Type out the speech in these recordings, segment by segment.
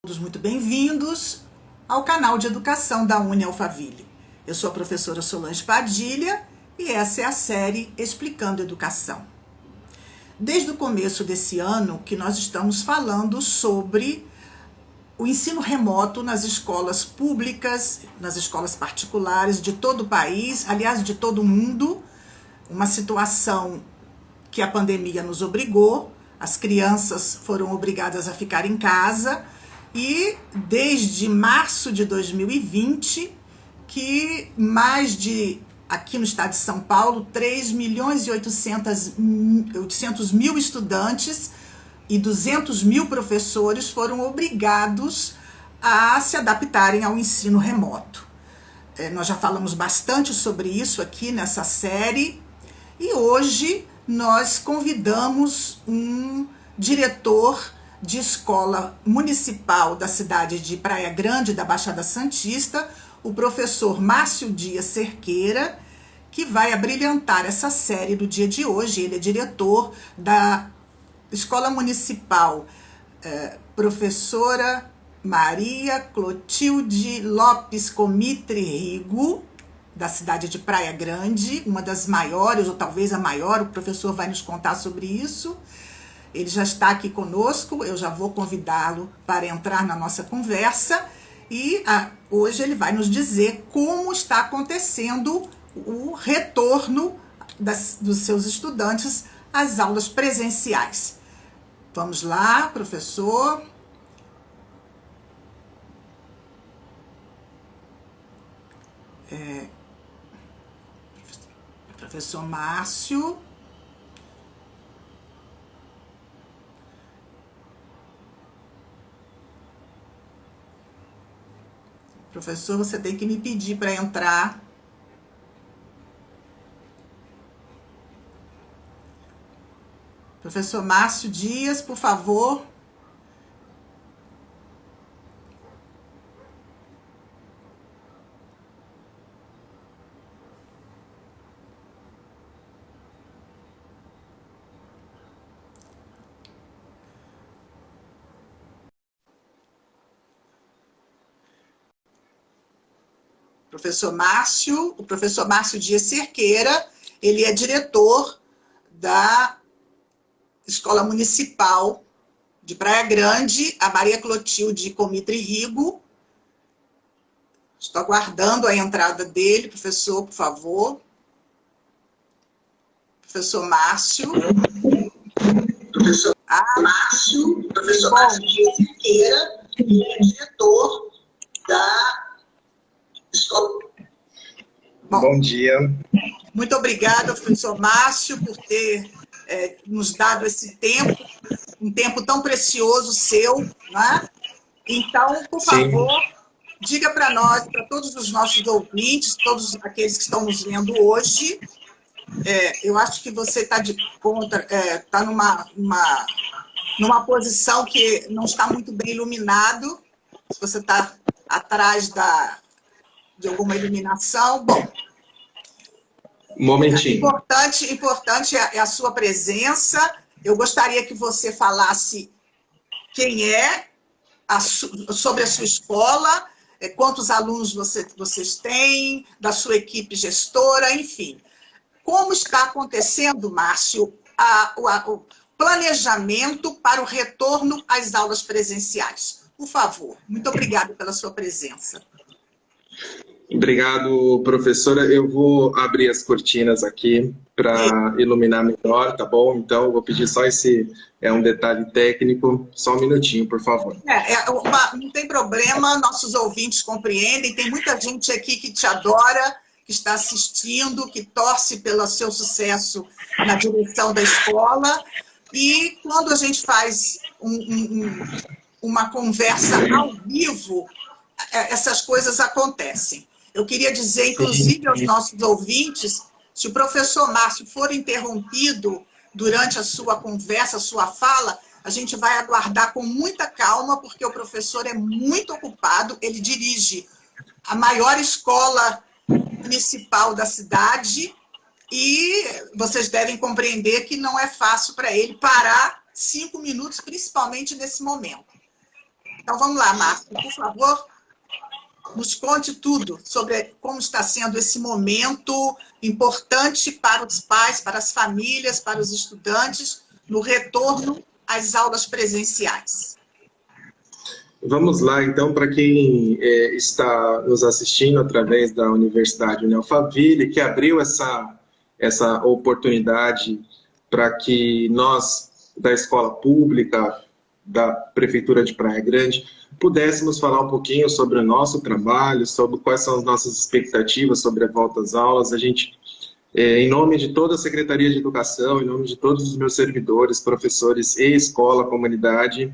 Todos muito bem-vindos ao canal de educação da UniAlphaville. Eu sou a professora Solange Padilha e essa é a série Explicando Educação. Desde o começo desse ano que nós estamos falando sobre o ensino remoto nas escolas públicas, nas escolas particulares de todo o país, aliás, de todo o mundo, uma situação que a pandemia nos obrigou, as crianças foram obrigadas a ficar em casa. E desde março de 2020, que aqui no estado de São Paulo, 3.800.000 estudantes e 200.000 professores foram obrigados a se adaptarem ao ensino remoto. Nós já falamos bastante sobre isso aqui nessa série e hoje nós convidamos um diretor de escola municipal da cidade de Praia Grande, da Baixada Santista, o professor Márcio Dias Cerqueira, que vai abrilhantar essa série do dia de hoje. Ele é diretor da Escola Municipal Professora Maria Clotilde Lopes Comitre Rigo, da cidade de Praia Grande, uma das maiores, ou talvez a maior, o professor vai nos contar sobre isso. Ele já está aqui conosco, eu já vou convidá-lo para entrar na nossa conversa e hoje ele vai nos dizer como está acontecendo o retorno dos seus estudantes às aulas presenciais. Vamos lá, professor. Professor Márcio. Professor, você tem que me pedir para entrar. Professor Márcio Dias, por favor. O professor Márcio Dias Cerqueira, ele é diretor da Escola Municipal de Praia Grande, a Maria Clotilde Comitre Rigo. Estou aguardando a entrada dele, professor, por favor. Professor Márcio. Professor Márcio Dias Cerqueira, ele é diretor da Escola. Bom dia. Muito obrigada, professor Márcio, por ter nos dado esse tempo, um tempo tão precioso seu, né? Então, por favor, diga para nós, para todos os nossos ouvintes, todos aqueles que estão nos vendo hoje, eu acho que você está está numa posição que não está muito bem iluminado, se você está atrás de alguma iluminação. Bom, um momentinho. Importante é a sua presença. Eu gostaria que você falasse quem é, sobre a sua escola, quantos alunos vocês têm, da sua equipe gestora, enfim. Como está acontecendo, Márcio, o planejamento para o retorno às aulas presenciais? Por favor, muito obrigada pela sua presença. Obrigado, professora. Eu vou abrir as cortinas aqui para iluminar melhor, tá bom? Então, eu vou pedir só um detalhe técnico, só um minutinho, por favor. Não tem problema, nossos ouvintes compreendem, tem muita gente aqui que te adora, que está assistindo, que torce pelo seu sucesso na direção da escola, e quando a gente faz uma conversa ao vivo, essas coisas acontecem. Eu queria dizer, inclusive, aos nossos ouvintes, se o professor Márcio for interrompido durante a sua conversa, a sua fala, a gente vai aguardar com muita calma, porque o professor é muito ocupado, ele dirige a maior escola municipal da cidade e vocês devem compreender que não é fácil para ele parar 5 minutos, principalmente nesse momento. Então, vamos lá, Márcio, por favor, nos conte tudo sobre como está sendo esse momento importante para os pais, para as famílias, para os estudantes, no retorno às aulas presenciais. Vamos lá, então, para quem está nos assistindo através da Universidade União Alphaville, que abriu essa oportunidade para que nós, da escola pública, da Prefeitura de Praia Grande, pudéssemos falar um pouquinho sobre o nosso trabalho, sobre quais são as nossas expectativas sobre a volta às aulas. A gente, em nome de toda a Secretaria de Educação, em nome de todos os meus servidores, professores e escola, comunidade,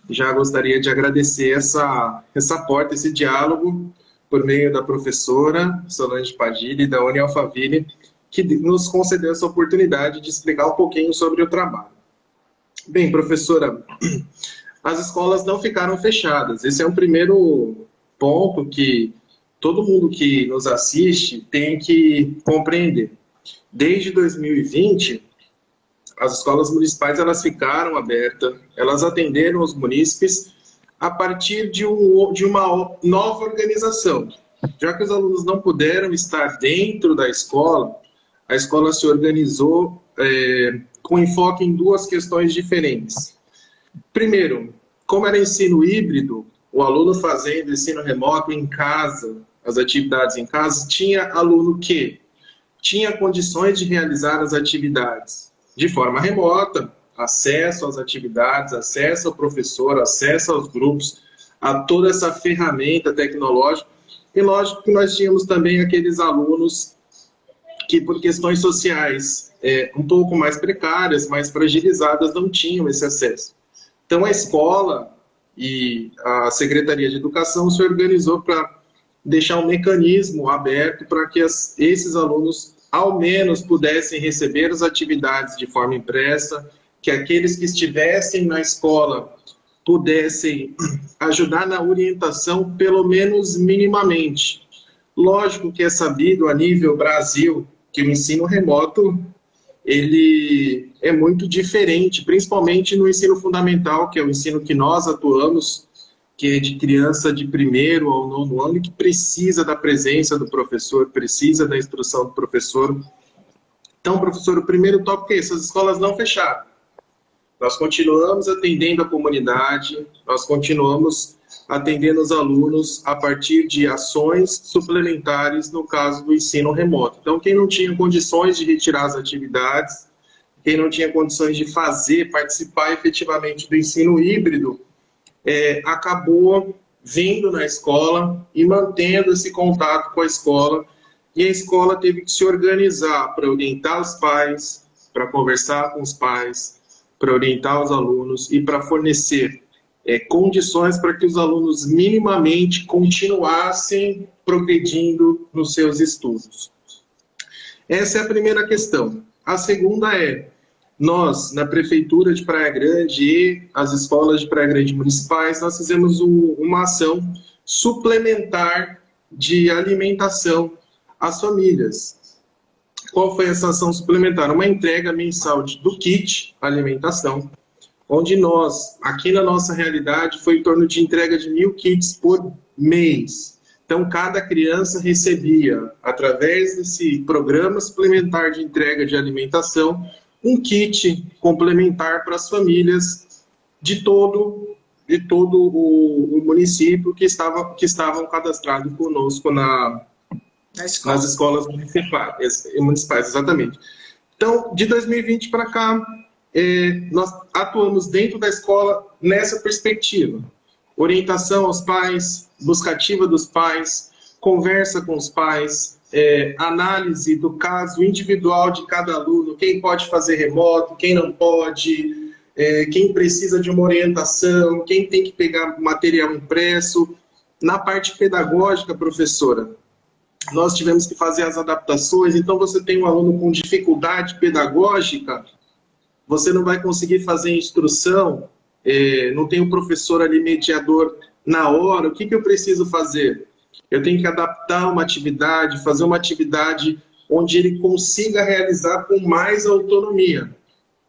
já gostaria de agradecer essa porta, esse diálogo, por meio da professora Solange Padilha e da União Alphaville, que nos concedeu essa oportunidade de explicar um pouquinho sobre o trabalho. Bem, professora, as escolas não ficaram fechadas. Esse é um primeiro ponto que todo mundo que nos assiste tem que compreender. Desde 2020, as escolas municipais elas ficaram abertas, elas atenderam os munícipes a partir de uma nova organização. Já que os alunos não puderam estar dentro da escola, a escola se organizou com enfoque em duas questões diferentes. Primeiro, como era ensino híbrido, o aluno fazendo ensino remoto em casa, as atividades em casa, tinha aluno que tinha condições de realizar as atividades de forma remota, acesso às atividades, acesso ao professor, acesso aos grupos, a toda essa ferramenta tecnológica. E lógico que nós tínhamos também aqueles alunos que, por questões sociais um pouco mais precárias, mais fragilizadas, não tinham esse acesso. Então, a escola e a Secretaria de Educação se organizou para deixar um mecanismo aberto para que esses alunos, ao menos, pudessem receber as atividades de forma impressa, que aqueles que estivessem na escola pudessem ajudar na orientação, pelo menos minimamente. Lógico que é sabido a nível Brasil que o ensino remoto ele é muito diferente, principalmente no ensino fundamental, que é o ensino que nós atuamos, que é de criança de 1º ao 9º ano, que precisa da presença do professor, precisa da instrução do professor. Então, professor, o primeiro tópico é esse: as escolas não fecharam. Nós continuamos atendendo a comunidade, nós continuamos atendendo os alunos a partir de ações suplementares no caso do ensino remoto. Então, quem não tinha condições de retirar as atividades, quem não tinha condições de participar efetivamente do ensino híbrido, acabou vindo na escola e mantendo esse contato com a escola, e a escola teve que se organizar para orientar os pais, para conversar com os pais, para orientar os alunos e para fornecer condições para que os alunos minimamente continuassem progredindo nos seus estudos. Essa é a primeira questão. A segunda é, nós, na Prefeitura de Praia Grande e as escolas de Praia Grande municipais, nós fizemos uma ação suplementar de alimentação às famílias. Qual foi essa ação suplementar? Uma entrega mensal do kit alimentação, onde nós, aqui na nossa realidade, foi em torno de entrega de 1.000 kits por mês. Então, cada criança recebia, através desse programa suplementar de entrega de alimentação, um kit complementar para as famílias de todo o município que estavam cadastrados conosco nas escolas municipais, exatamente. Então, de 2020 para cá, nós atuamos dentro da escola nessa perspectiva. Orientação aos pais, busca ativa dos pais, conversa com os pais, análise do caso individual de cada aluno, quem pode fazer remoto, quem não pode, quem precisa de uma orientação, quem tem que pegar material impresso. Na parte pedagógica, professora, nós tivemos que fazer as adaptações. Então, você tem um aluno com dificuldade pedagógica, você não vai conseguir fazer instrução, não tem um professor ali mediador na hora. O que eu preciso fazer? Eu tenho que adaptar uma atividade, fazer uma atividade onde ele consiga realizar com mais autonomia.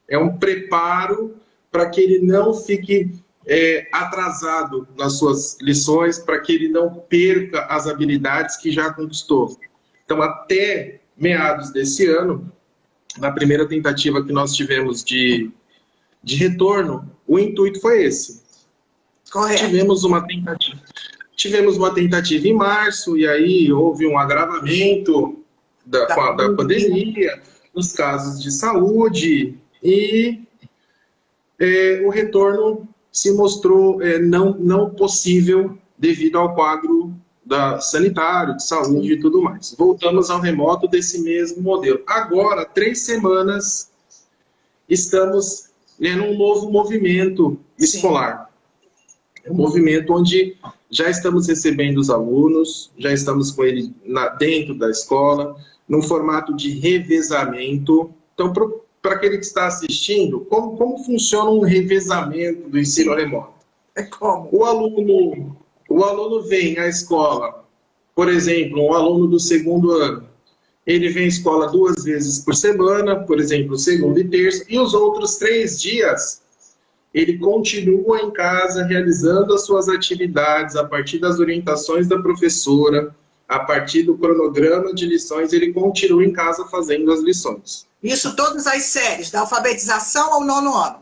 É um preparo para que ele não fique atrasado nas suas lições, para que ele não perca as habilidades que já conquistou. Então, até meados desse ano, na primeira tentativa que nós tivemos de retorno, o intuito foi esse. Correto. Tivemos uma tentativa em março, e aí houve um agravamento da pandemia, nos casos de saúde, e o retorno se mostrou não possível devido ao quadro sanitário, de saúde e tudo mais. Voltamos ao remoto desse mesmo modelo. Agora, 3 semanas, estamos num novo movimento escolar. É um movimento onde já estamos recebendo os alunos, já estamos com eles dentro da escola, num formato de revezamento. Então, para aquele que está assistindo, como funciona um revezamento do ensino remoto? É como? O aluno vem à escola, por exemplo, um aluno do 2º ano, ele vem à escola 2 vezes por semana, por exemplo, segunda e terça, e os outros 3 dias, ele continua em casa realizando as suas atividades a partir das orientações da professora, a partir do cronograma de lições, ele continua em casa fazendo as lições. Isso todas as séries, da alfabetização ao 9º ano?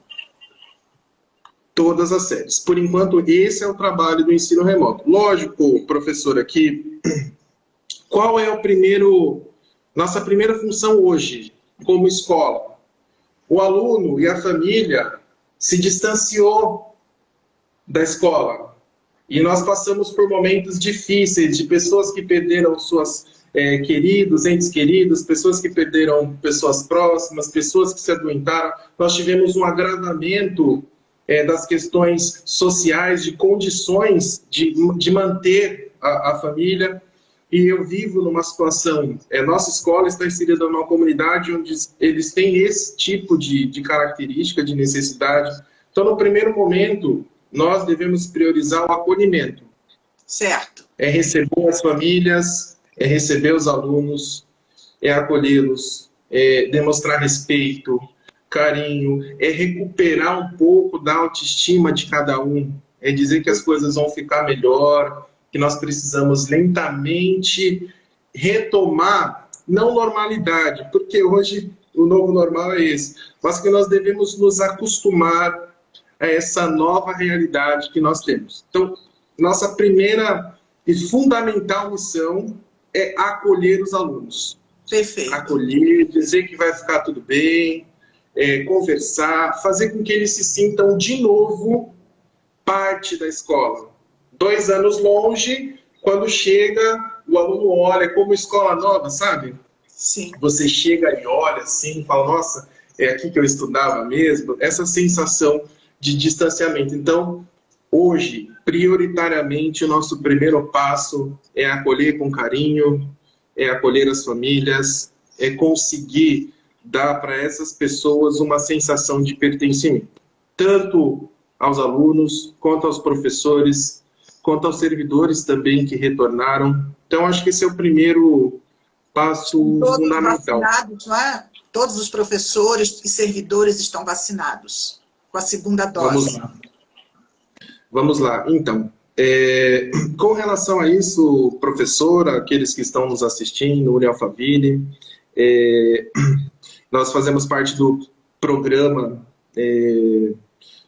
Todas as séries. Por enquanto, esse é o trabalho do ensino remoto. Lógico, professora, que qual é nossa primeira função hoje, como escola? O aluno e a família se distanciou da escola. E nós passamos por momentos difíceis, de pessoas que perderam suas entes queridos, pessoas que perderam pessoas próximas, pessoas que se adoentaram. Nós tivemos um agravamento das questões sociais, de condições de manter a família. E eu vivo numa situação, nossa escola está inserida numa comunidade onde eles têm esse tipo de característica, de necessidade. Então, no primeiro momento, nós devemos priorizar o acolhimento. Certo. É receber as famílias, é receber os alunos, é acolhê-los, é demonstrar respeito, carinho, é recuperar um pouco da autoestima de cada um, é dizer que as coisas vão ficar melhor, que nós precisamos lentamente retomar, não normalidade, porque hoje o novo normal é esse, mas que nós devemos nos acostumar a essa nova realidade que nós temos. Então, nossa primeira e fundamental missão é acolher os alunos. Perfeito. Acolher, dizer que vai ficar tudo bem, conversar, fazer com que eles se sintam de novo parte da escola. 2 anos longe, quando chega, o aluno olha como escola nova, sabe? Sim. Você chega e olha assim, fala, nossa, é aqui que eu estudava mesmo. Essa sensação de distanciamento. Então, hoje, prioritariamente, o nosso primeiro passo é acolher com carinho, é acolher as famílias, é conseguir dar para essas pessoas uma sensação de pertencimento. Tanto aos alunos, quanto aos professores, quanto aos servidores também que retornaram. Então, acho que esse é o primeiro passo fundamental. Vacinados, não é? Todos os professores e servidores estão vacinados com a segunda dose. Vamos lá. Então, com relação a isso, professora, aqueles que estão nos assistindo, União Alphaville, nós fazemos parte do programa,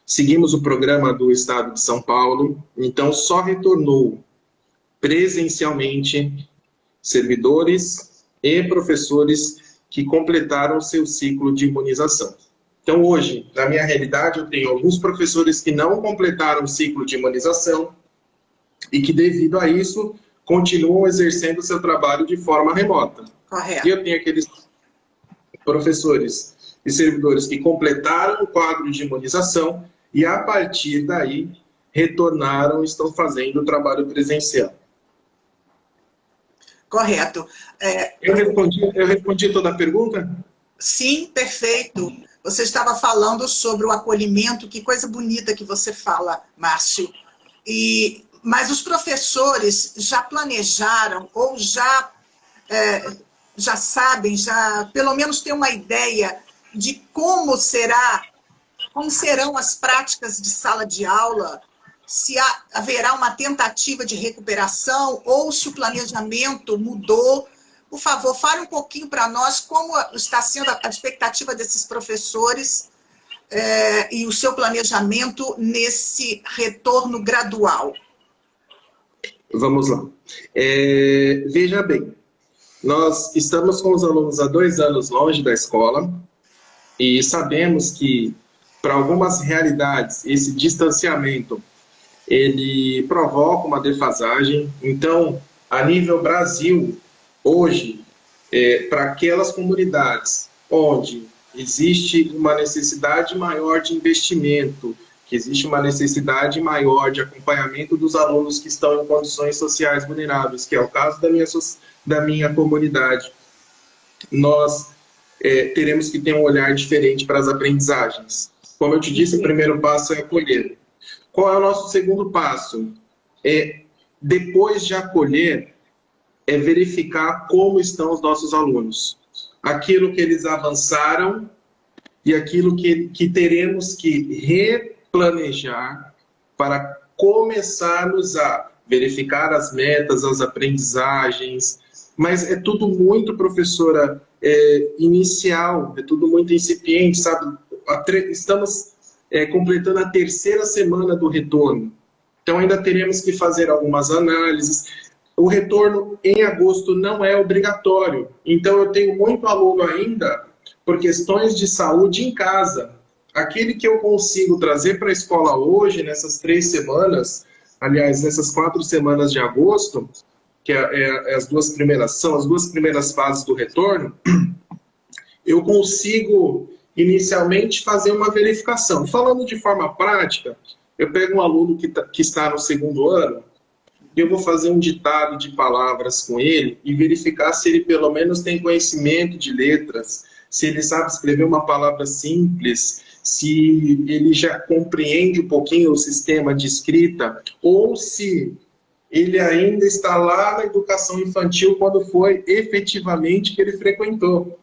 seguimos o programa do Estado de São Paulo, então só retornou presencialmente servidores e professores que completaram seu ciclo de imunização. Então, hoje, na minha realidade, eu tenho alguns professores que não completaram o ciclo de imunização e que, devido a isso, continuam exercendo o seu trabalho de forma remota. Correto. E eu tenho aqueles professores e servidores que completaram o quadro de imunização e, a partir daí, retornaram e estão fazendo o trabalho presencial. Correto. Eu respondi toda a pergunta? Sim, perfeito. Você estava falando sobre o acolhimento, que coisa bonita que você fala, Márcio. Mas os professores já planejaram ou já sabem, já pelo menos têm uma ideia de como será como serão as práticas de sala de aula, se haverá uma tentativa de recuperação ou se o planejamento mudou. Por favor, fale um pouquinho para nós como está sendo a expectativa desses professores e o seu planejamento nesse retorno gradual. Vamos lá. Veja bem, nós estamos com os alunos há 2 anos longe da escola e sabemos que, para algumas realidades, esse distanciamento ele provoca uma defasagem. Então, a nível Brasil, hoje, para aquelas comunidades onde existe uma necessidade maior de investimento, que existe uma necessidade maior de acompanhamento dos alunos que estão em condições sociais vulneráveis, que é o caso da minha comunidade, nós teremos que ter um olhar diferente para as aprendizagens. Como eu te disse, o primeiro passo é acolher. Qual é o nosso segundo passo? Depois de acolher, verificar como estão os nossos alunos. Aquilo que eles avançaram e aquilo que teremos que replanejar para começarmos a verificar as metas, as aprendizagens. Mas é tudo muito, professora, inicial, é tudo muito incipiente, sabe? Estamos completando a 3ª semana do retorno. Então, ainda teremos que fazer algumas análises. O retorno em agosto não é obrigatório. Então, eu tenho muito aluno ainda por questões de saúde em casa. Aquele que eu consigo trazer para a escola hoje, nessas 3 semanas, aliás, nessas 4 semanas de agosto, que são as duas primeiras fases do retorno, eu consigo inicialmente fazer uma verificação. Falando de forma prática, eu pego um aluno que está no 2º ano, e eu vou fazer um ditado de palavras com ele e verificar se ele pelo menos tem conhecimento de letras, se ele sabe escrever uma palavra simples, se ele já compreende um pouquinho o sistema de escrita, ou se ele ainda está lá na educação infantil quando foi efetivamente que ele frequentou.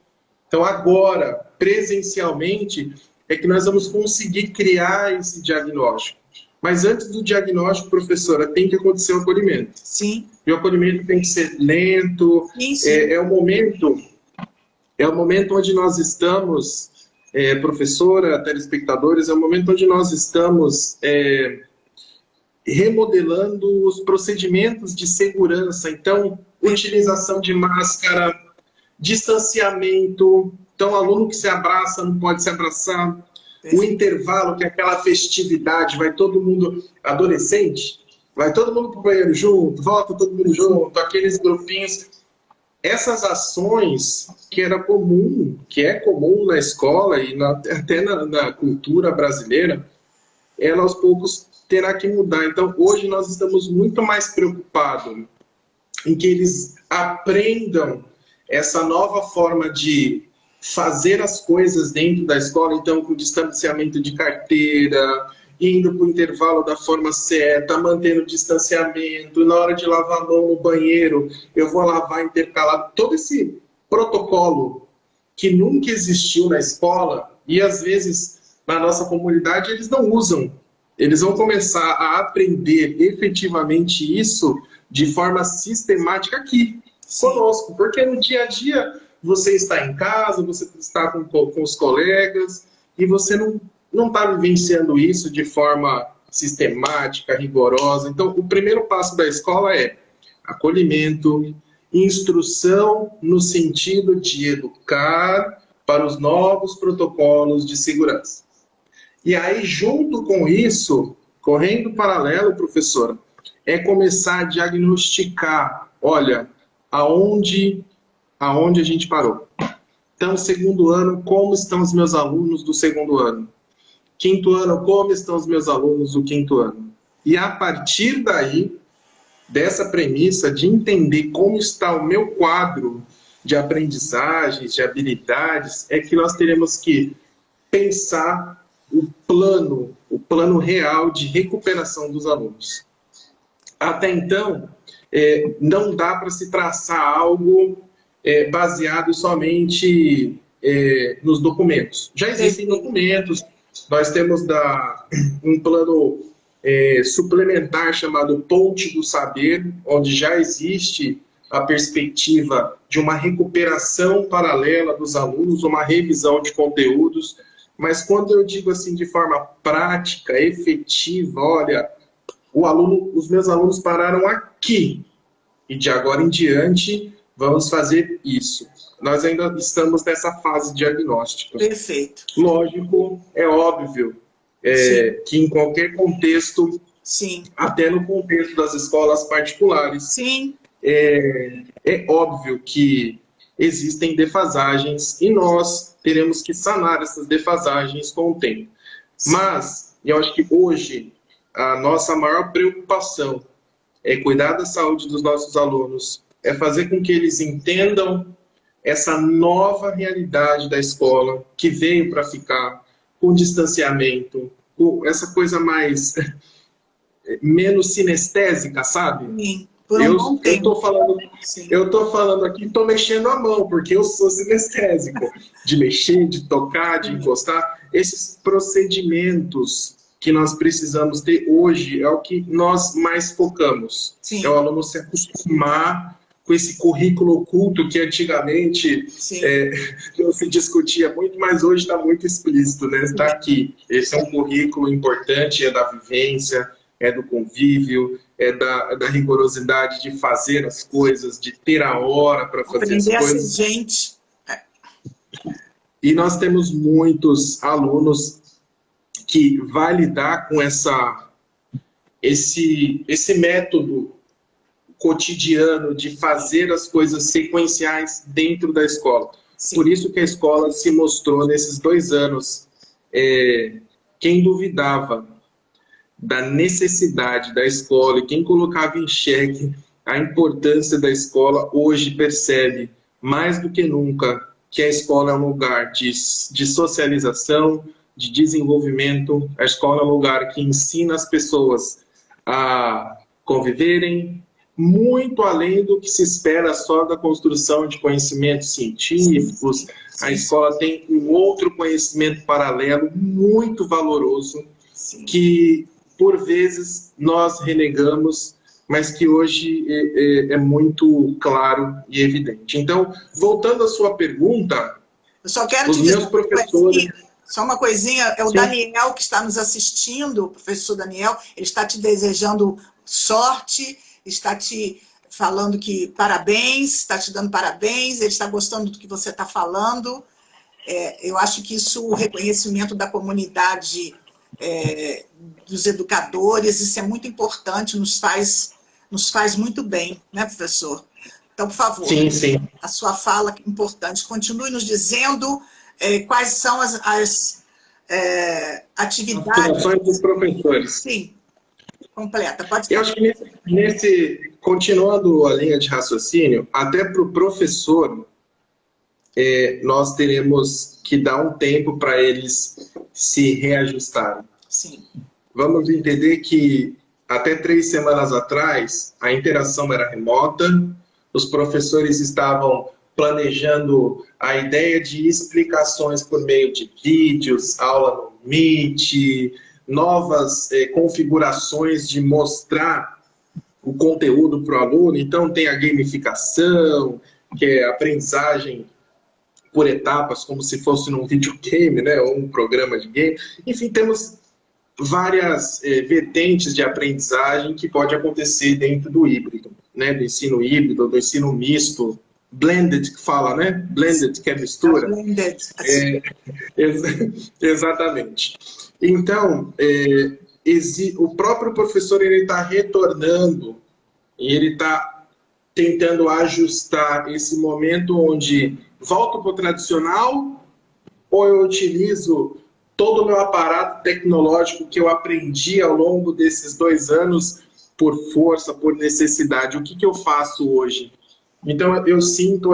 Então, agora, presencialmente, é que nós vamos conseguir criar esse diagnóstico. Mas antes do diagnóstico, professora, tem que acontecer o acolhimento. Sim. E o acolhimento tem que ser lento. Sim, sim. É o momento onde nós estamos, professora, telespectadores, é o momento onde nós estamos remodelando os procedimentos de segurança. Então, utilização de máscara, distanciamento. Então, o aluno que se abraça não pode se abraçar. O intervalo, que é aquela festividade, vai todo mundo, adolescente, vai todo mundo para o banheiro junto, volta todo mundo junto, aqueles grupinhos. Essas ações que é comum na escola e até na cultura brasileira, ela aos poucos terá que mudar. Então, hoje nós estamos muito mais preocupados em que eles aprendam essa nova forma de fazer as coisas dentro da escola, então com distanciamento de carteira, indo para o intervalo da forma certa, mantendo o distanciamento, na hora de lavar a mão no banheiro, eu vou lavar intercalado. Todo esse protocolo que nunca existiu na escola, e às vezes na nossa comunidade eles não usam. Eles vão começar a aprender efetivamente isso de forma sistemática aqui, conosco, porque no dia a dia você está em casa, você está com os colegas e você não está vivenciando isso de forma sistemática, rigorosa. Então, o primeiro passo da escola é acolhimento, instrução no sentido de educar para os novos protocolos de segurança. E aí, junto com isso, correndo paralelo, professora, é começar a diagnosticar, olha, aonde a gente parou. Então, 2º ano, como estão os meus alunos do 2º ano? 5º ano, como estão os meus alunos do 5º ano? E a partir daí, dessa premissa de entender como está o meu quadro de aprendizagens, de habilidades, é que nós teremos que pensar o plano real de recuperação dos alunos. Até então, não dá para se traçar algo baseado somente nos documentos. Já existem documentos, Nós temos um plano suplementar chamado Ponte do Saber, onde já existe a perspectiva de uma recuperação paralela dos alunos, uma revisão de conteúdos, mas quando eu digo assim de forma prática, efetiva, olha, os meus alunos pararam aqui, e de agora em diante vamos fazer isso. Nós ainda estamos nessa fase diagnóstica. Perfeito. Lógico, é óbvio que em qualquer contexto, sim, até no contexto das escolas particulares, sim, é óbvio que existem defasagens e nós teremos que sanar essas defasagens com o tempo. sim. Mas, eu acho que hoje a nossa maior preocupação é cuidar da saúde dos nossos alunos, é fazer com que eles entendam essa nova realidade da escola que veio para ficar, com distanciamento, com essa coisa menos sinestésica, sabe? Sim, por um bom tempo. Eu tô falando aqui, estou mexendo a mão, porque eu sou sinestésico, de mexer, de tocar, de encostar. Esses procedimentos que nós precisamos ter hoje é o que nós mais focamos. Sim. É o aluno se acostumar com esse currículo oculto que antigamente não se discutia muito, mas hoje está muito explícito, né? Está aqui. Esse é um currículo importante, é da vivência, é do convívio, é da rigorosidade de fazer as coisas, de ter a hora para fazer as coisas. Gente. E nós temos muitos alunos que vai lidar com esse método cotidiano de fazer as coisas sequenciais dentro da escola. Sim. Por isso que a escola se mostrou nesses 2 anos. Quem duvidava da necessidade da escola e quem colocava em xeque a importância da escola, hoje percebe mais do que nunca que a escola é um lugar de socialização, de desenvolvimento. A escola é um lugar que ensina as pessoas a conviverem, muito além do que se espera só da construção de conhecimentos científicos. A escola tem um outro conhecimento paralelo muito valoroso, que por vezes nós renegamos, mas que hoje é muito claro e evidente. Então, voltando à sua pergunta, eu só quero te dizer só uma coisinha, é o Daniel que está nos assistindo, o professor Daniel, ele está te desejando sorte, está te falando que parabéns, está te dando parabéns, ele está gostando do que você está falando. Eu acho que isso, o reconhecimento da comunidade, dos educadores, isso é muito importante, nos faz muito bem, né, professor? Então, por favor, sim. A sua fala é importante. Continue nos dizendo quais são as atividades... As ações dos professores. Sim, completa. Pode ser. Eu acho que continuando a linha de raciocínio, até para o professor, nós teremos que dar um tempo para eles se reajustarem. Sim. Vamos entender que até 3 semanas atrás, a interação era remota, os professores estavam planejando a ideia de explicações por meio de vídeos, aula no Meet, novas configurações de mostrar o conteúdo para o aluno. Então tem a gamificação, que é a aprendizagem por etapas, como se fosse num videogame, né, ou um programa de game. Enfim, temos várias vertentes de aprendizagem que pode acontecer dentro do híbrido, né, do ensino híbrido, do ensino misto, blended, que fala, né? Blended, que é mistura. Blended. Exatamente. Então, o próprio professor está retornando e ele está tentando ajustar esse momento onde volto para o tradicional ou eu utilizo todo o meu aparato tecnológico que eu aprendi ao longo desses 2 anos por força, por necessidade. O que eu faço hoje? Então, eu sinto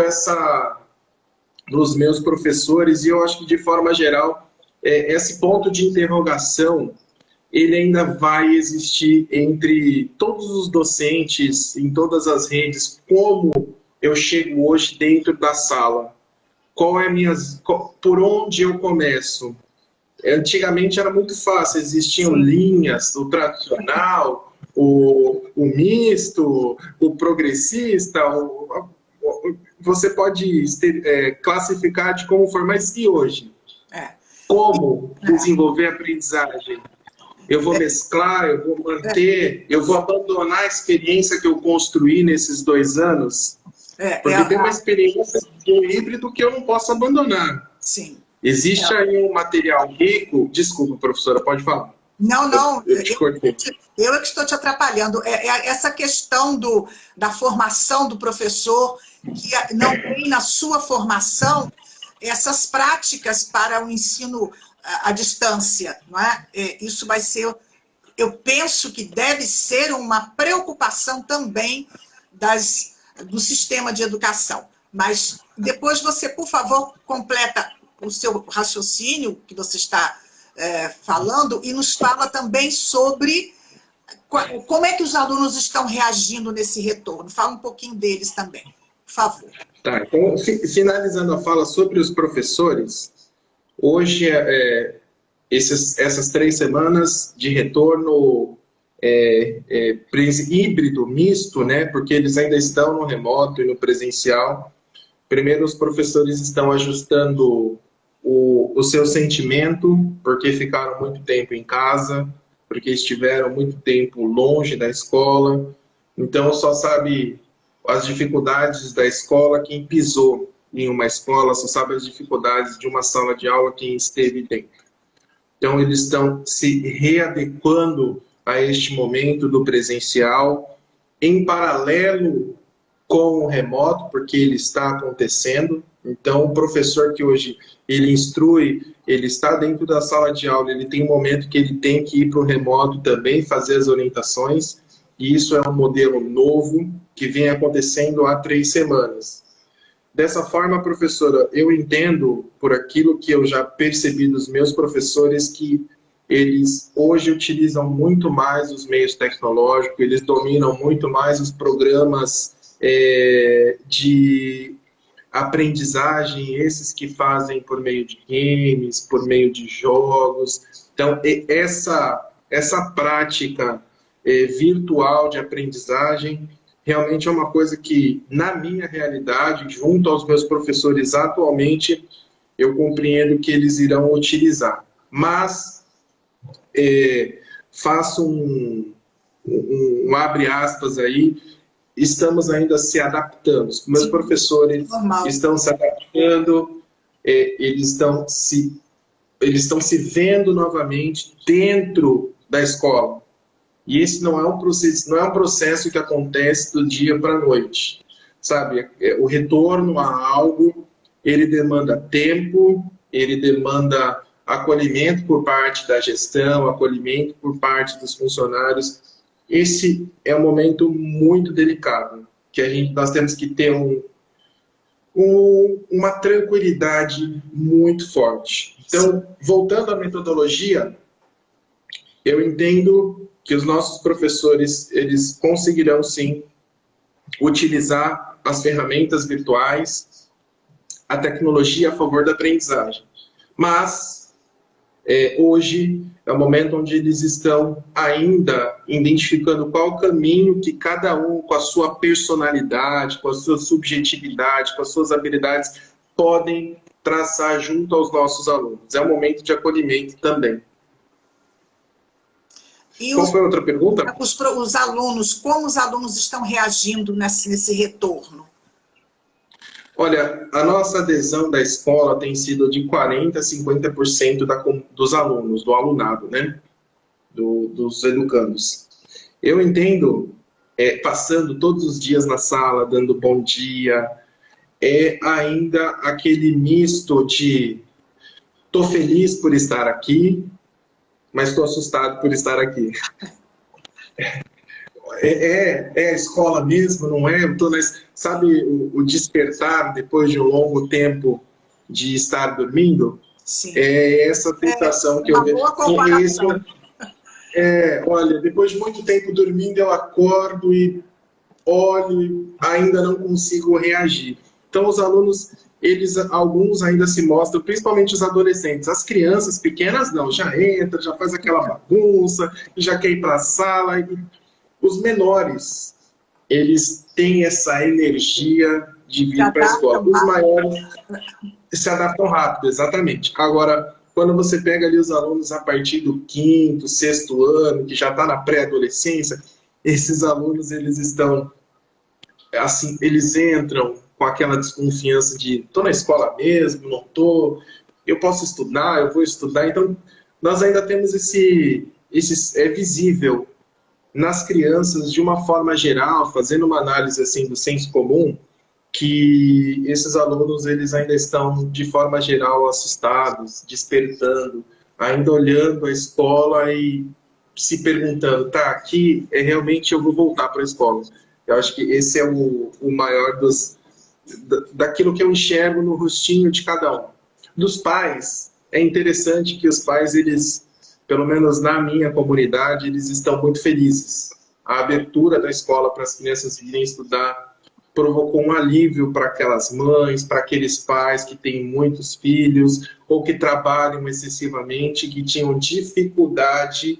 nos meus professores, e eu acho que, de forma geral, esse ponto de interrogação, ele ainda vai existir entre todos os docentes, em todas as redes. Como eu chego hoje dentro da sala? Por onde eu começo? Antigamente era muito fácil, existiam linhas, o tradicional, o misto, o progressista, você pode classificar de como for, mas e hoje? Como desenvolver a aprendizagem? Eu vou mesclar, eu vou manter, eu vou abandonar a experiência que eu construí nesses 2 anos? Porque tem uma experiência do híbrido que eu não posso abandonar. Sim. Existe aí um material rico... Desculpa, professora, pode falar. Não, eu te cortei. Eu é que estou te atrapalhando. Essa questão da formação do professor, que não tem na sua formação essas práticas para o ensino à distância, não é? Isso vai ser, eu penso que deve ser uma preocupação também do sistema de educação. Mas depois você, por favor, completa o seu raciocínio que você está falando e nos fala também sobre como é que os alunos estão reagindo nesse retorno. Fala um pouquinho deles também, por favor. Tá, então, finalizando a fala sobre os professores, hoje, essas 3 semanas de retorno híbrido, misto, né, porque eles ainda estão no remoto e no presencial. Primeiro, os professores estão ajustando o seu sentimento, porque ficaram muito tempo em casa, porque estiveram muito tempo longe da escola. Então, só sabe as dificuldades da escola quem pisou em uma escola, só sabe as dificuldades de uma sala de aula quem esteve dentro. Então, eles estão se readequando a este momento do presencial, em paralelo com o remoto, porque ele está acontecendo. Então, o professor que hoje ele instrui, ele está dentro da sala de aula, ele tem um momento que ele tem que ir para o remoto também, fazer as orientações, e isso é um modelo novo que vem acontecendo há 3 semanas. Dessa forma, professora, eu entendo, por aquilo que eu já percebi dos meus professores, que eles hoje utilizam muito mais os meios tecnológicos, eles dominam muito mais os programas de aprendizagem, esses que fazem por meio de games, por meio de jogos. Então, essa prática virtual de aprendizagem realmente é uma coisa que, na minha realidade, junto aos meus professores atualmente, eu compreendo que eles irão utilizar. Mas, faço um abre aspas aí, estamos ainda se adaptando. Os meus professores estão se adaptando, eles estão se vendo novamente dentro da escola. E esse não é um processo que acontece do dia para a noite. Sabe, o retorno a algo, ele demanda tempo, ele demanda acolhimento por parte da gestão, acolhimento por parte dos funcionários. Esse é um momento muito delicado, que nós temos que ter uma tranquilidade muito forte. Então, voltando à metodologia, eu entendo que os nossos professores, eles conseguirão sim utilizar as ferramentas virtuais, a tecnologia a favor da aprendizagem. Mas, hoje, é o momento onde eles estão ainda identificando qual o caminho que cada um, com a sua personalidade, com a sua subjetividade, com as suas habilidades, podem traçar junto aos nossos alunos. É um momento de acolhimento também. Qual foi a outra pergunta? Os alunos, como os alunos estão reagindo nesse retorno? Olha, a nossa adesão da escola tem sido de 40% a 50% dos alunos, do alunado, né? Dos educandos. Eu entendo, passando todos os dias na sala, dando bom dia, ainda aquele misto de tô feliz por estar aqui, mas estou assustado por estar aqui. É a escola mesmo, não é? Sabe o despertar depois de um longo tempo de estar dormindo? Sim. É essa sensação que eu conheço. Olha, depois de muito tempo dormindo, eu acordo e olho e ainda não consigo reagir. Então, os alunos, alguns ainda se mostram, principalmente os adolescentes. As crianças pequenas não, já entra, já faz aquela bagunça, já quer ir para a sala. E os menores, eles têm essa energia de vir para a escola. Os maiores se adaptam rápido, exatamente. Agora, quando você pega ali os alunos a partir do 5º, 6º ano, que já está na pré-adolescência, esses alunos, eles estão, assim, eles entram com aquela desconfiança de estou na escola mesmo, não estou, eu posso estudar, eu vou estudar. Então, nós ainda temos é visível nas crianças, de uma forma geral, fazendo uma análise assim do senso comum, que esses alunos, eles ainda estão, de forma geral, assustados, despertando, ainda olhando a escola e se perguntando, tá, aqui realmente eu vou voltar para a escola. Eu acho que esse é o maior daquilo que eu enxergo no rostinho de cada um. Dos pais, é interessante que os pais, eles, pelo menos na minha comunidade, eles estão muito felizes. A abertura da escola para as crianças virem estudar provocou um alívio para aquelas mães, para aqueles pais que têm muitos filhos ou que trabalham excessivamente, que tinham dificuldade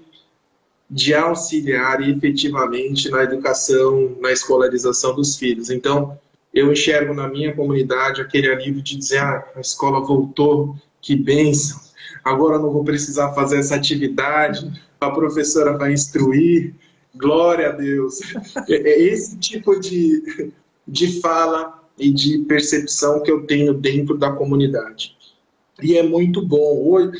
de auxiliar efetivamente na educação, na escolarização dos filhos. Então, eu enxergo na minha comunidade aquele alívio de dizer, a escola voltou, que bênção, agora eu não vou precisar fazer essa atividade, a professora vai instruir, glória a Deus. É esse tipo de fala e de percepção que eu tenho dentro da comunidade. E é muito bom. Hoje,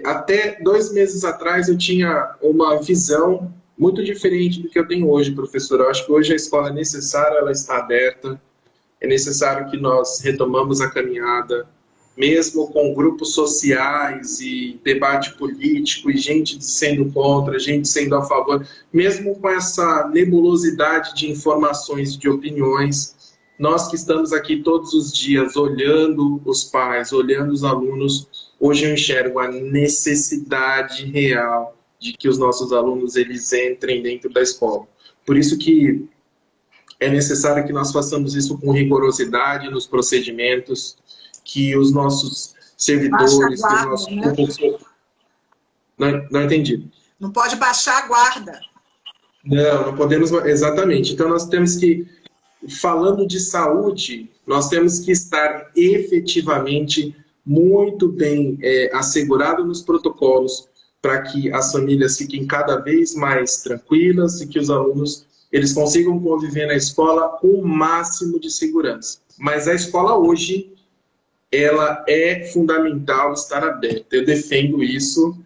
até 2 meses atrás eu tinha uma visão muito diferente do que eu tenho hoje, professor. Eu acho que hoje a escola é necessária, ela está aberta, é necessário que nós retomamos a caminhada, mesmo com grupos sociais e debate político, e gente sendo contra, gente sendo a favor, mesmo com essa nebulosidade de informações e de opiniões, nós que estamos aqui todos os dias olhando os pais, olhando os alunos, hoje eu enxergo a necessidade real de que os nossos alunos eles entrem dentro da escola. Por isso que é necessário que nós façamos isso com rigorosidade nos procedimentos, que os nossos servidores, que o nosso professor... Não entendi. Não pode baixar a guarda. Não podemos... Exatamente. Então, nós temos que, falando de saúde, nós temos que estar efetivamente muito bem assegurados nos protocolos para que as famílias fiquem cada vez mais tranquilas e que os alunos eles consigam conviver na escola com o máximo de segurança. Mas a escola hoje, ela é fundamental estar aberta. Eu defendo isso,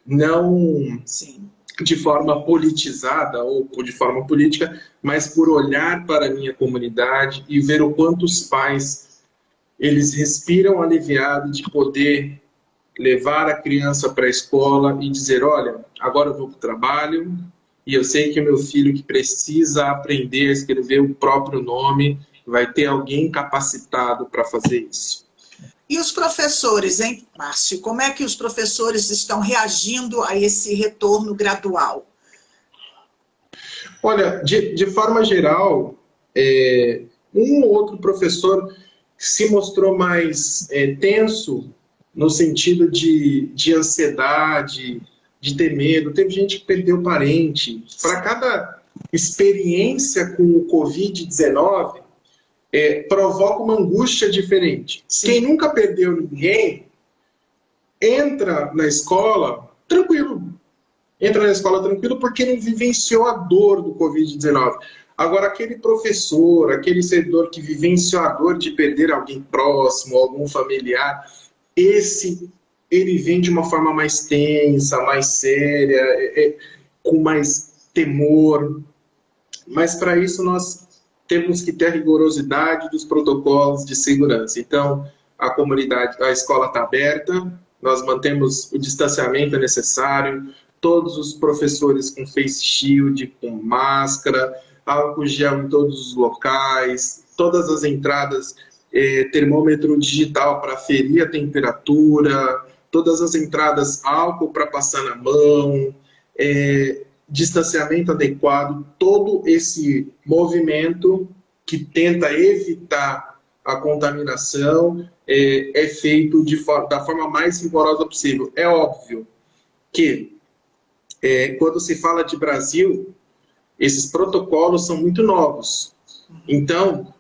não de forma politizada ou de forma política, mas por olhar para a minha comunidade e ver o quanto os pais eles respiram aliviado de poder levar a criança para a escola e dizer, olha, agora eu vou para o trabalho e eu sei que meu filho que precisa aprender a escrever o próprio nome, vai ter alguém capacitado para fazer isso. E os professores, hein, Márcio? Como é que os professores estão reagindo a esse retorno gradual? Olha, de forma geral, um ou outro professor se mostrou mais tenso no sentido de ansiedade, de ter medo. Teve gente que perdeu parente. Para cada experiência com o Covid-19, provoca uma angústia diferente. Sim. Quem nunca perdeu ninguém, entra na escola tranquilo. Entra na escola tranquilo porque não vivenciou a dor do Covid-19. Agora, aquele professor, aquele servidor que vivenciou a dor de perder alguém próximo, algum familiar, ele vem de uma forma mais tensa, mais séria, com mais temor. Mas, para isso, nós temos que ter a rigorosidade dos protocolos de segurança. Então, a escola está aberta, nós mantemos o distanciamento necessário, todos os professores com face shield, com máscara, álcool gel em todos os locais, todas as entradas, termômetro digital para ferir a temperatura, todas as entradas álcool para passar na mão, distanciamento adequado, todo esse movimento que tenta evitar a contaminação é feito da forma mais rigorosa possível. É óbvio que, quando se fala de Brasil, esses protocolos são muito novos. Então,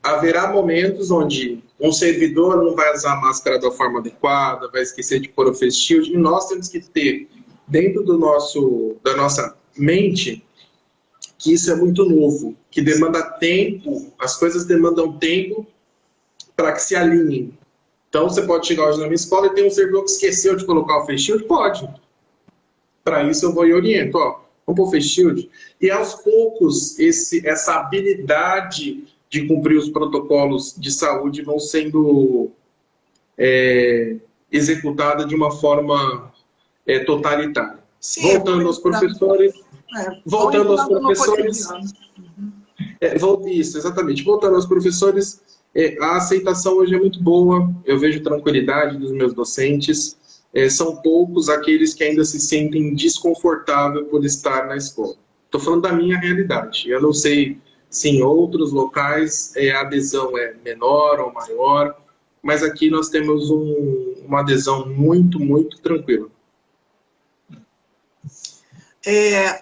haverá momentos onde um servidor não vai usar a máscara da forma adequada, vai esquecer de pôr o face shield, e nós temos que ter dentro da nossa mente que isso é muito novo, que demanda tempo, as coisas demandam tempo para que se alinhem. Então, você pode chegar hoje na minha escola e tem um servidor que esqueceu de colocar o face shield? Pode. Para isso eu vou e oriento, vamos pôr o face shield. E aos poucos, essa habilidade de cumprir os protocolos de saúde vão sendo executada de uma forma totalitária. Sim, voltando aos professores... Isso, exatamente. Voltando aos professores, a aceitação hoje é muito boa, eu vejo tranquilidade dos meus docentes, são poucos aqueles que ainda se sentem desconfortáveis por estar na escola. Estou falando da minha realidade, eu não sei se em outros locais a adesão é menor ou maior, mas aqui nós temos uma adesão muito, muito tranquila.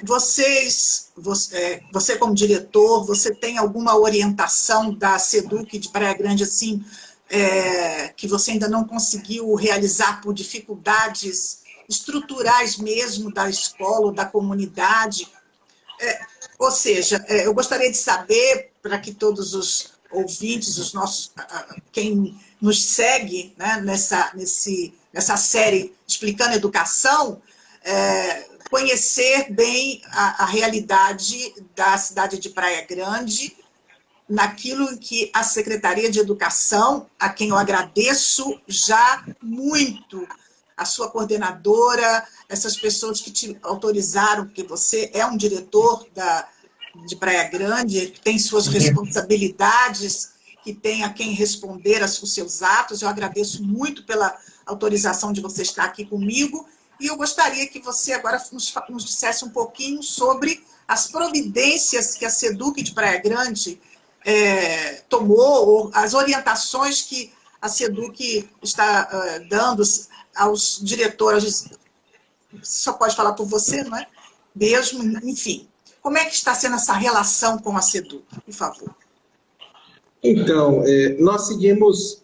Você como diretor, você tem alguma orientação da SEDUC de Praia Grande, assim, que você ainda não conseguiu realizar por dificuldades estruturais mesmo da escola ou da comunidade? Ou seja, eu gostaria de saber, para que todos os ouvintes, quem nos segue, né, nessa série Explicando Educação, conhecer bem a realidade da cidade de Praia Grande, naquilo em que a Secretaria de Educação, a quem eu agradeço já muito, a sua coordenadora, essas pessoas que te autorizaram, porque você é um diretor de Praia Grande, tem suas responsabilidades, que tem a quem responder os seus atos. Eu agradeço muito pela autorização de você estar aqui comigo. E eu gostaria que você agora nos dissesse um pouquinho sobre as providências que a SEDUC de Praia Grande tomou, ou as orientações que a SEDUC está dando aos diretores. Só pode falar por você, não é? Mesmo, enfim. Como é que está sendo essa relação com a SEDUC, por favor? Então, nós seguimos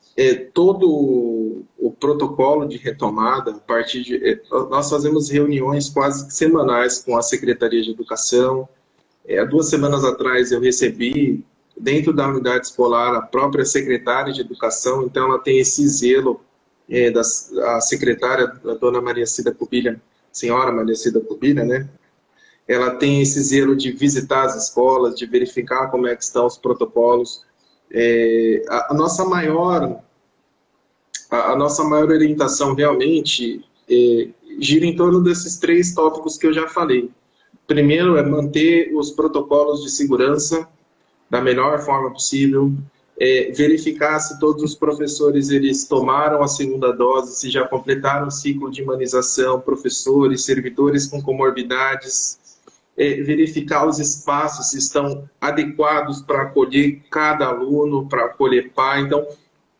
todo o protocolo de retomada, nós fazemos reuniões quase semanais com a Secretaria de Educação. Há 2 semanas atrás eu recebi, dentro da unidade escolar, a própria secretária de Educação, então ela tem esse zelo, a secretária, a dona Maria Cida Cubilha, senhora Maria Cida Cubilha, né? Ela tem esse zelo de visitar as escolas, de verificar como é que estão os protocolos. A nossa maior orientação realmente gira em torno desses 3 tópicos que eu já falei. Primeiro é manter os protocolos de segurança da melhor forma possível, verificar se todos os professores eles tomaram a 2ª dose, se já completaram o ciclo de imunização, professores, servidores com comorbidades, verificar os espaços se estão adequados para acolher cada aluno, para acolher pai. Então,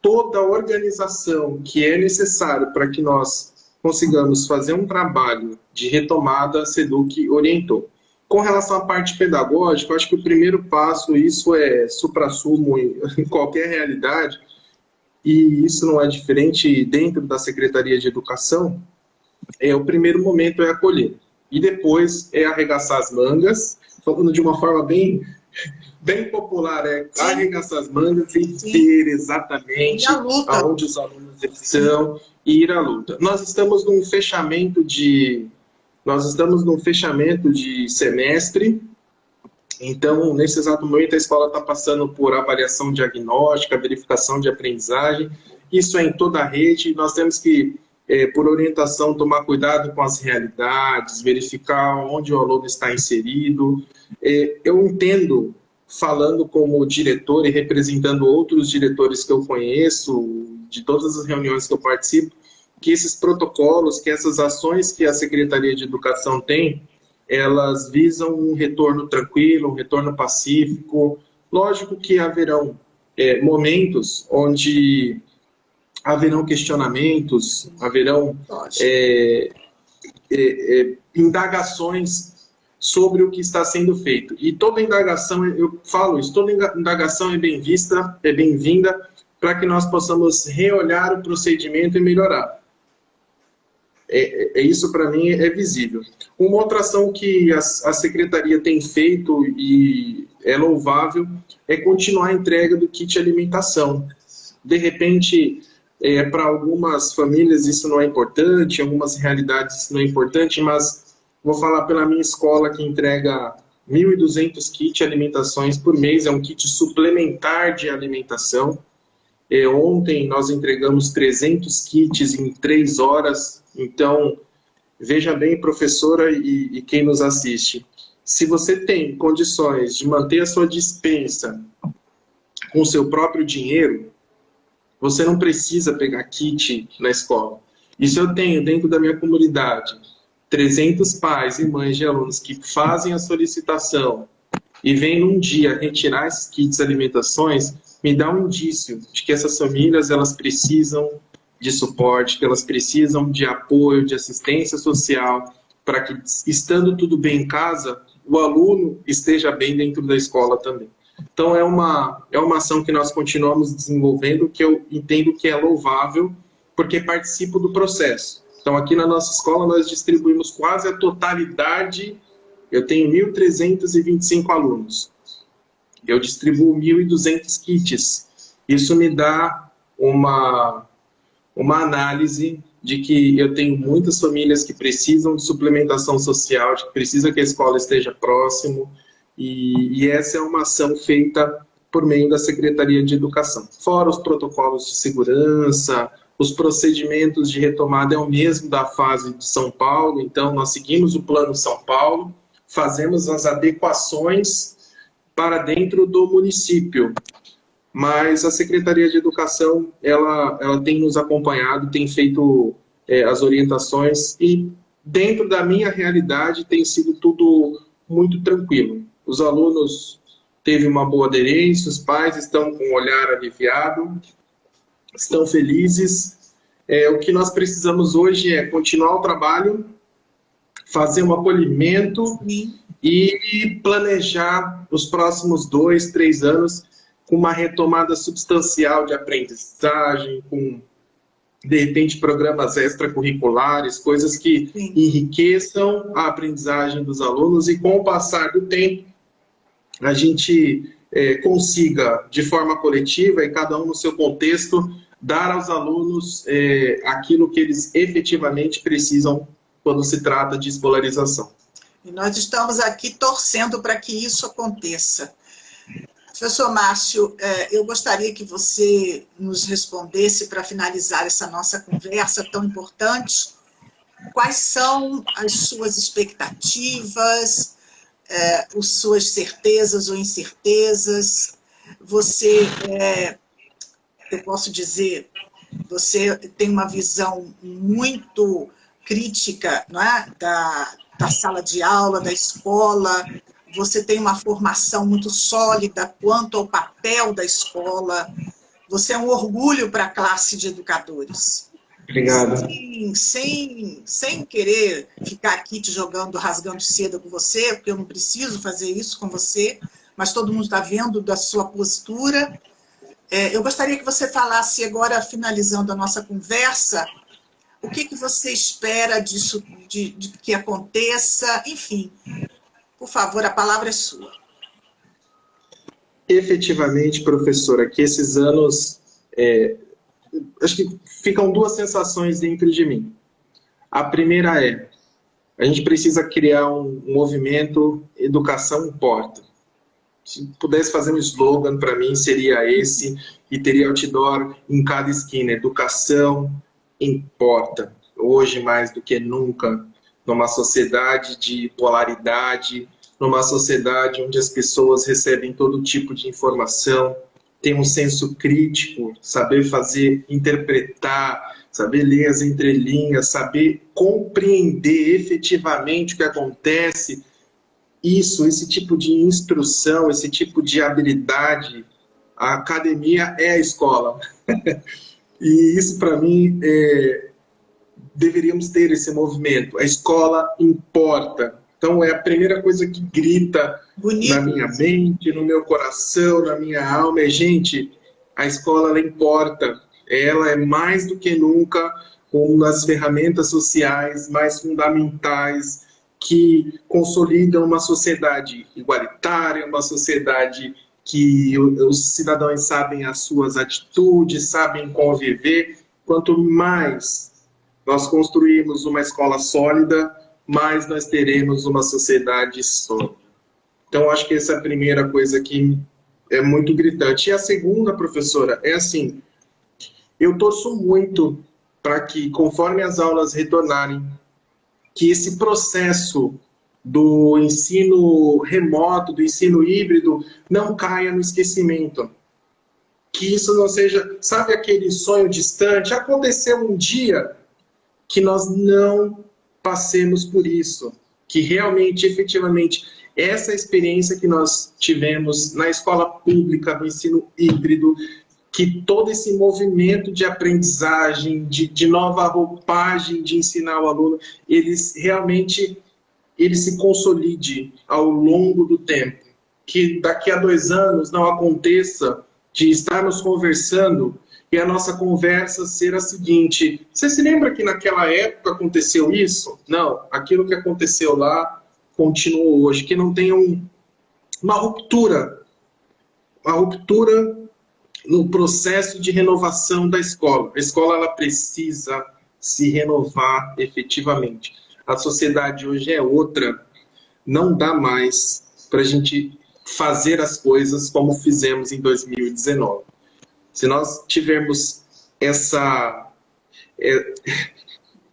toda a organização que é necessária para que nós consigamos fazer um trabalho de retomada, a SEDUC orientou. Com relação à parte pedagógica, eu acho que o primeiro passo, isso é suprassumo em qualquer realidade, e isso não é diferente dentro da Secretaria de Educação, o primeiro momento é acolher. E depois é arregaçar as mangas, falando de uma forma bem popular, arregaçar as mangas e ver exatamente aonde os alunos estão e ir à luta. Nós estamos num fechamento de semestre, então, nesse exato momento, a escola está passando por avaliação diagnóstica, verificação de aprendizagem, isso é em toda a rede, nós temos que, por orientação, tomar cuidado com as realidades, verificar onde o aluno está inserido. Eu entendo, falando como diretor e representando outros diretores que eu conheço, de todas as reuniões que eu participo, que esses protocolos, que essas ações que a Secretaria de Educação tem, elas visam um retorno tranquilo, um retorno pacífico. Lógico que haverão momentos onde haverão questionamentos, haverão indagações sobre o que está sendo feito. E toda indagação, eu falo isso, toda indagação é bem-vinda para que nós possamos reolhar o procedimento e melhorar. Isso, para mim, é visível. Uma outra ação que a Secretaria tem feito e é louvável é continuar a entrega do kit alimentação. De repente, para algumas famílias isso não é importante, em algumas realidades isso não é importante, mas vou falar pela minha escola, que entrega 1.200 kits alimentações por mês, é um kit suplementar de alimentação. Ontem nós entregamos 300 kits em 3 horas, então veja bem, professora e quem nos assiste, se você tem condições de manter a sua despensa com o seu próprio dinheiro, você não precisa pegar kit na escola. Isso eu tenho dentro da minha comunidade 300 pais e mães de alunos que fazem a solicitação e vêm num dia retirar esses kits alimentações, me dá um indício de que essas famílias elas precisam de suporte, que elas precisam de apoio, de assistência social, para que, estando tudo bem em casa, o aluno esteja bem dentro da escola também. Então, é uma ação que nós continuamos desenvolvendo, que eu entendo que é louvável, porque participo do processo. Então, aqui na nossa escola, nós distribuímos quase a totalidade, eu tenho 1.325 alunos. Eu distribuo 1.200 kits. Isso me dá uma análise de que eu tenho muitas famílias que precisam de suplementação social, que precisam que a escola esteja próximo, e essa é uma ação feita por meio da Secretaria de Educação. Fora os protocolos de segurança, os procedimentos de retomada é o mesmo da fase de São Paulo, então nós seguimos o Plano São Paulo, fazemos as adequações para dentro do município. Mas a Secretaria de Educação, ela tem nos acompanhado, tem feito as orientações e dentro da minha realidade tem sido tudo muito tranquilo. Os alunos teve uma boa aderência, os pais estão com o olhar aliviado, estão felizes. O que nós precisamos hoje é continuar o trabalho, fazer um acolhimento e planejar os próximos 2, 3 anos com uma retomada substancial de aprendizagem, com, de repente, programas extracurriculares, coisas que enriqueçam a aprendizagem dos alunos e, com o passar do tempo, a gente consiga, de forma coletiva e cada um no seu contexto, dar aos alunos aquilo que eles efetivamente precisam quando se trata de escolarização. E nós estamos aqui torcendo para que isso aconteça. Professor Márcio, eu gostaria que você nos respondesse, para finalizar essa nossa conversa tão importante, quais são as suas expectativas, as suas certezas ou incertezas. Você, eu posso dizer, você tem uma visão muito crítica, não é? da sala de aula, da escola. Você tem uma formação muito sólida quanto ao papel da escola. Você é um orgulho para a classe de educadores. Obrigado. Sem querer ficar aqui te jogando, rasgando seda com você, porque eu não preciso fazer isso com você, mas todo mundo está vendo da sua postura. Eu gostaria que você falasse agora, finalizando a nossa conversa, o que você espera disso, de que aconteça, enfim. Por favor, a palavra é sua. Efetivamente, professora, que esses anos, acho que ficam 2 sensações dentro de mim. A primeira a gente precisa criar um movimento Educação Importa. Se pudesse fazer um slogan, para mim, seria esse, e teria outdoor em cada esquina. Educação importa, hoje mais do que nunca, numa sociedade de polaridade, numa sociedade onde as pessoas recebem todo tipo de informação, tem um senso crítico, saber fazer, interpretar, saber ler as entrelinhas, saber compreender efetivamente o que acontece. Esse tipo de instrução, esse tipo de habilidade, a academia é a escola. E isso, para mim, deveríamos ter esse movimento. A escola importa. Então, é a primeira coisa que grita Bonito. Na minha mente, no meu coração, na minha alma. Gente, a escola, ela importa. Ela é mais do que nunca uma das ferramentas sociais mais fundamentais que consolidam uma sociedade igualitária, uma sociedade que os cidadãos sabem as suas atitudes, sabem conviver. Quanto mais nós construirmos uma escola sólida, mais nós teremos uma sociedade sólida. Então, acho que essa é a primeira coisa que é muito gritante. E a segunda, professora, é assim, eu torço muito para que, conforme as aulas retornarem, que esse processo do ensino remoto, do ensino híbrido, não caia no esquecimento. Que isso não seja, sabe, aquele sonho distante? Aconteceu um dia que nós não passemos por isso. Que realmente, efetivamente, essa experiência que nós tivemos na escola pública, no ensino híbrido, que todo esse movimento de aprendizagem, de nova roupagem de ensinar o aluno, ele se consolide ao longo do tempo. Que daqui a 2 anos não aconteça de estarmos conversando e a nossa conversa ser a seguinte: você se lembra que naquela época aconteceu isso? Não, aquilo que aconteceu lá continuou hoje. Que não tenha uma ruptura no processo de renovação da escola. A escola, ela precisa se renovar efetivamente. A sociedade hoje é outra. Não dá mais para a gente fazer as coisas como fizemos em 2019. Se nós tivermos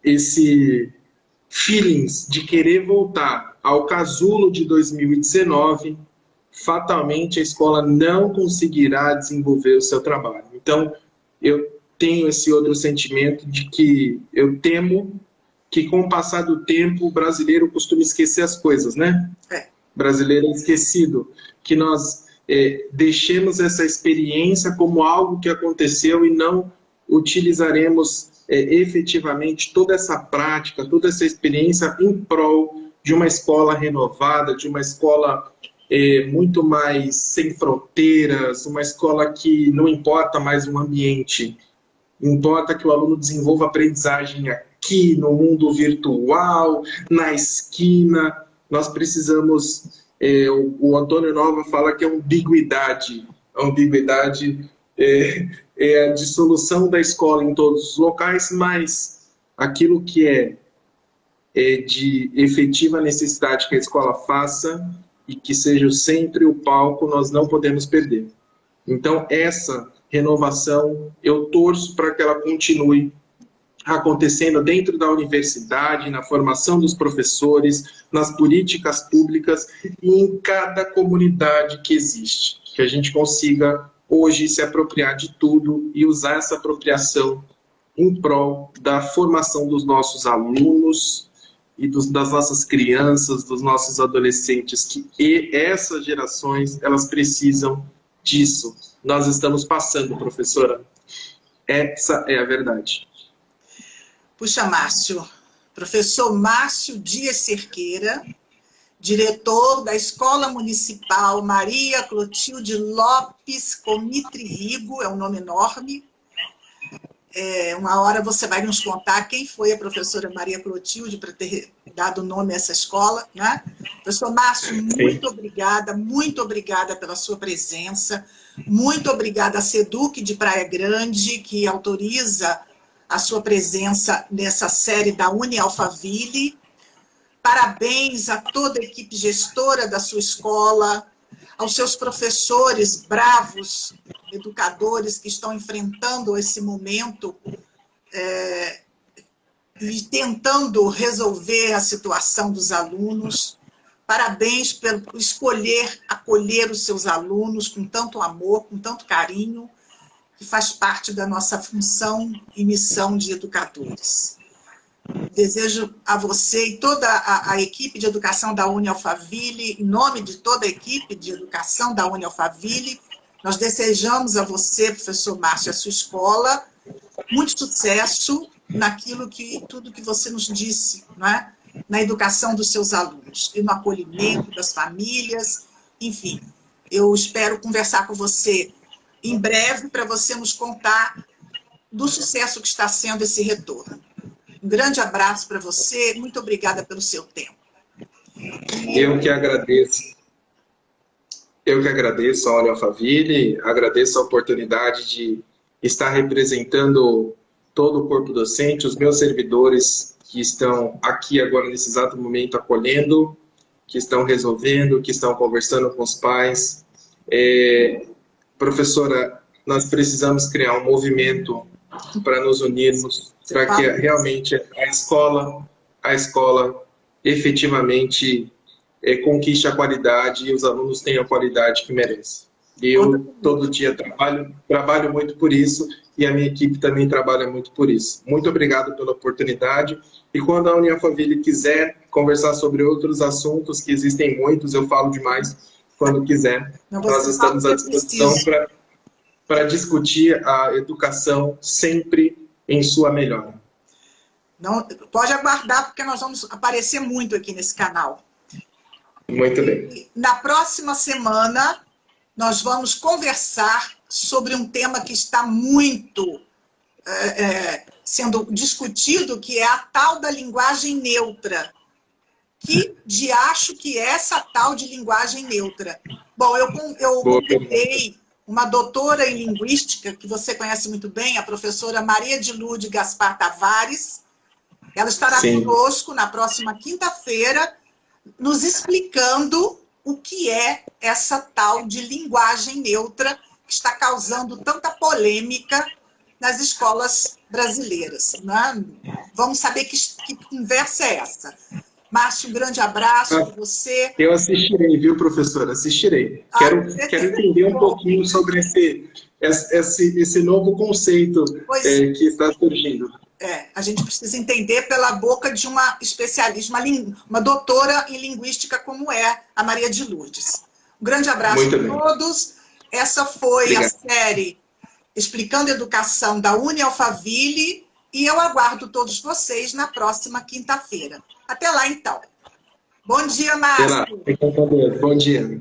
esse feelings de querer voltar ao casulo de 2019, fatalmente a escola não conseguirá desenvolver o seu trabalho. Então, eu tenho esse outro sentimento de que eu temo que, com o passar do tempo, o brasileiro costuma esquecer as coisas, né? Brasileiro é esquecido. Que nós deixemos essa experiência como algo que aconteceu e não utilizaremos efetivamente toda essa prática, toda essa experiência em prol de uma escola renovada, de uma escola muito mais sem fronteiras, uma escola que não importa mais o ambiente, importa que o aluno desenvolva aprendizagem aqui, no mundo virtual, na esquina. Nós precisamos, o Antônio Nova fala que é ambiguidade. A ambiguidade é a dissolução da escola em todos os locais, mas aquilo que é de efetiva necessidade que a escola faça e que seja sempre o palco, nós não podemos perder. Então, essa renovação, eu torço para que ela continue acontecendo dentro da universidade, na formação dos professores, nas políticas públicas e em cada comunidade que existe. Que a gente consiga, hoje, se apropriar de tudo e usar essa apropriação em prol da formação dos nossos alunos e das nossas crianças, dos nossos adolescentes, que essas gerações, elas precisam disso. Nós estamos passando, professora. Essa é a verdade. Puxa, Márcio, professor Márcio Dias Cerqueira, diretor da Escola Municipal Maria Clotilde Lopes Comitri Rigo, é um nome enorme. Uma hora você vai nos contar quem foi a professora Maria Clotilde para ter dado nome a essa escola, né? Professor Márcio, muito obrigada pela sua presença, muito obrigada à SEDUC de Praia Grande, que autoriza a sua presença nessa série da UniAlphaville. Parabéns a toda a equipe gestora da sua escola, aos seus professores bravos, educadores que estão enfrentando esse momento e tentando resolver a situação dos alunos. Parabéns por acolher os seus alunos com tanto amor, com tanto carinho, que faz parte da nossa função e missão de educadores. Desejo a você e toda a equipe de educação da UniAlphaville, em nome de toda a equipe de educação da UniAlphaville, Nós desejamos a você, professor Márcio, a sua escola, muito sucesso naquilo tudo que você nos disse, não é? Na educação dos seus alunos e no acolhimento das famílias, enfim. Eu espero conversar com você em breve para você nos contar do sucesso que está sendo esse retorno. Um grande abraço para você, muito obrigada pelo seu tempo. Eu que agradeço. Eu que agradeço a Uni Alphaville, agradeço a oportunidade de estar representando todo o corpo docente, os meus servidores que estão aqui agora nesse exato momento acolhendo, que estão resolvendo, que estão conversando com os pais. Professora, nós precisamos criar um movimento para nos unirmos, para que realmente a escola efetivamente conquiste a qualidade e os alunos tenham a qualidade que merecem. Eu, todo dia, trabalho muito por isso e a minha equipe também trabalha muito por isso. Muito obrigado pela oportunidade. E quando a Uni Alphaville quiser conversar sobre outros assuntos, que existem muitos, eu falo demais quando quiser. Nós estamos à disposição para discutir a educação sempre em sua melhora. Não, pode aguardar, porque nós vamos aparecer muito aqui nesse canal. Muito bem. Na próxima semana, nós vamos conversar sobre um tema que está muito sendo discutido, que é a tal da linguagem neutra. Que diacho que é essa tal de linguagem neutra? Bom, eu convidei uma doutora em linguística, que você conhece muito bem, a professora Maria de Lourdes Gaspar Tavares. Ela estará conosco na próxima quinta-feira, nos explicando o que é essa tal de linguagem neutra que está causando tanta polêmica nas escolas brasileiras. Né? Vamos saber que conversa é essa. Márcio, um grande abraço para você. Eu assistirei, viu, professora? Assistirei. Quero entender um pouquinho sobre esse novo conceito que está surgindo. A gente precisa entender pela boca de uma especialista, uma doutora em linguística como é a Maria de Lourdes. Um grande abraço a todos. Essa foi a série Explicando Educação da Uni Alphaville e eu aguardo todos vocês na próxima quinta-feira. Até lá, então. Bom dia, Márcio. Bom dia.